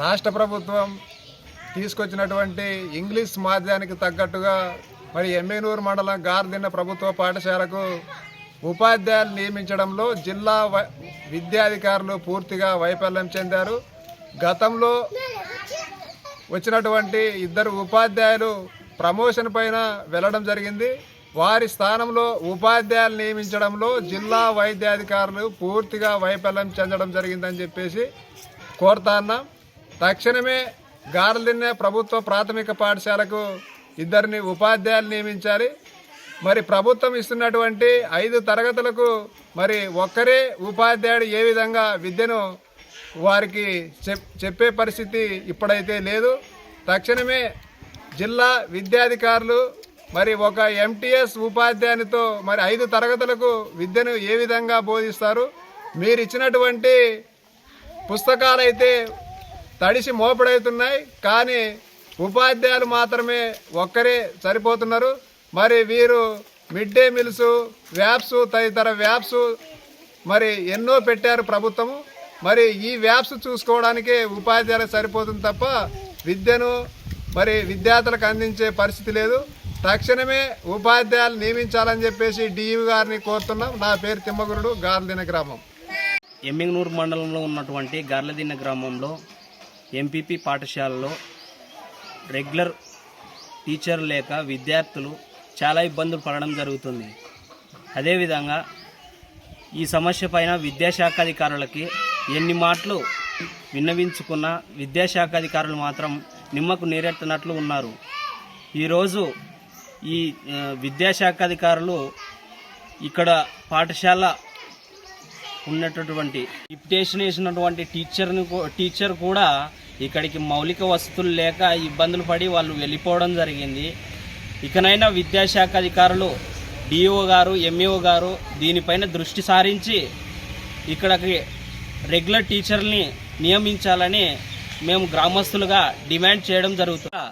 రాష్ట్ర ప్రభుత్వం తీసుకొచ్చినటువంటి ఇంగ్లీష్ మాధ్యానికి తగ్గట్టుగా మరి ఎమ్మెనూరు మండలం గార్దిన్న ప్రభుత్వ పాఠశాలకు ఉపాధ్యాయులు నియమించడంలో జిల్లా విద్యాధికారులు పూర్తిగా వైఫల్యం చెందారు. గతంలో వచ్చినటువంటి 2 ఉపాధ్యాయులు ప్రమోషన్ పైన వెళ్ళడం జరిగింది. వారి స్థానంలో ఉపాధ్యాయులు నియమించడంలో జిల్లా వైద్యాధికారులు పూర్తిగా వైఫల్యం చెందడం జరిగిందని చెప్పేసి కోరుతాన్నాం. తక్షణమే గార్దిన్న ప్రభుత్వ ప్రాథమిక పాఠశాలకు 2 ఉపాధ్యాయులు నియమించాలి. మరి ప్రభుత్వం ఇస్తున్నటువంటి 5 తరగతులకు మరి ఒక్కరే ఉపాధ్యాయుడు ఏ విధంగా విద్యను వారికి చెప్పే పరిస్థితి ఇప్పుడైతే లేదు. తక్షణమే జిల్లా విద్యాధికారులు మరి ఒక ఎంటీఎస్ ఉపాధ్యాయునితో మరి 5 తరగతులకు విద్యను ఏ విధంగా బోధిస్తారు? మీరు ఇచ్చినటువంటి పుస్తకాలు అయితే తడిసి మోపడవుతున్నాయి, కానీ ఉపాధ్యాయులు మాత్రమే ఒక్కరే సరిపోతున్నారు. మరి వీరు మిడ్ డే మీల్స్, వ్యాప్స్, తదితర వ్యాప్స్ మరి ఎన్నో పెట్టారు ప్రభుత్వము. మరి ఈ వ్యాప్స్ చూసుకోవడానికే ఉపాధ్యాయులకు సరిపోతుంది తప్ప విద్యను మరి విద్యార్థులకు అందించే పరిస్థితి లేదు. తక్షణమే ఉపాధ్యాయులు నియమించాలని చెప్పేసి డిఈఓ గారిని కోరుతున్నాం. నా పేరు తిమ్మగురుడు, గార్లదిన్న గ్రామం. ఎమ్మిగనూరు మండలంలో ఉన్నటువంటి గార్లదిన్న గ్రామంలో ఎంపీపీ పాఠశాలలో రెగ్యులర్ టీచర్ లేక విద్యార్థులు చాలా ఇబ్బందులు పడడం జరుగుతుంది. అదేవిధంగా ఈ సమస్య పైన విద్యాశాఖ అధికారులకి ఎన్ని మాటలు విన్నవించుకున్న విద్యాశాఖ అధికారులు మాత్రం నిమ్మకు నీరెత్తనట్లు ఉన్నారు. ఈరోజు ఈ విద్యాశాఖ అధికారులు ఇక్కడ పాఠశాల ఉన్నటువంటి డిప్యుటేషన్ వేసినటువంటి టీచర్ కూడా ఇక్కడికి మౌలిక వసతులు లేక ఇబ్బందులు పడి వాళ్ళు వెళ్ళిపోవడం జరిగింది. ఇకనైనా విద్యాశాఖ అధికారులు డిఓ గారు, ఎంఈఓ గారు దీనిపైన దృష్టి సారించి ఇక్కడికి రెగ్యులర్ టీచర్ని నియమించాలని మేము గ్రామస్తులుగా డిమాండ్ చేయడం జరుగుతుంది.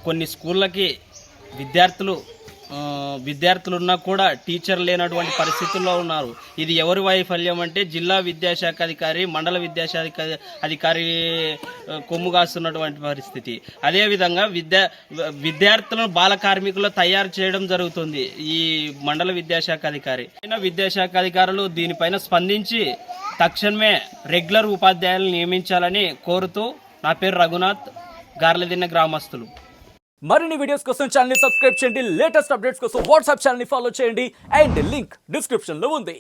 కొన్ని స్కూళ్ళకి విద్యార్థులున్నా కూడా టీచర్ లేనటువంటి పరిస్థితుల్లో ఉన్నారు. ఇది ఎవరి వైఫల్యం అంటే జిల్లా విద్యాశాఖ అధికారి, మండల విద్యాశాఖ అధికారి కొమ్ము కాస్తున్నటువంటి పరిస్థితి. అదేవిధంగా విద్యార్థులను బాల కార్మికులు తయారు చేయడం జరుగుతుంది ఈ మండల విద్యాశాఖ అధికారి. విద్యాశాఖ అధికారులు దీనిపైన స్పందించి తక్షణమే రెగ్యులర్ ఉపాధ్యాయులను నియమించాలని కోరుతూ నా పేరు రఘునాథ్, గార్లదిన్న గ్రామస్తులు. మరిన్ని వీడియోస్ కోసం ఛానల్ ని సబ్స్క్రైబ్ చేయండి. లేటెస్ట్ అప్డేట్స్ కోసం వాట్సాప్ ఛానల్ ని ఫాలో చేయండి. అండ్ లింక్ డిస్క్రిప్షన్ లో ఉంది.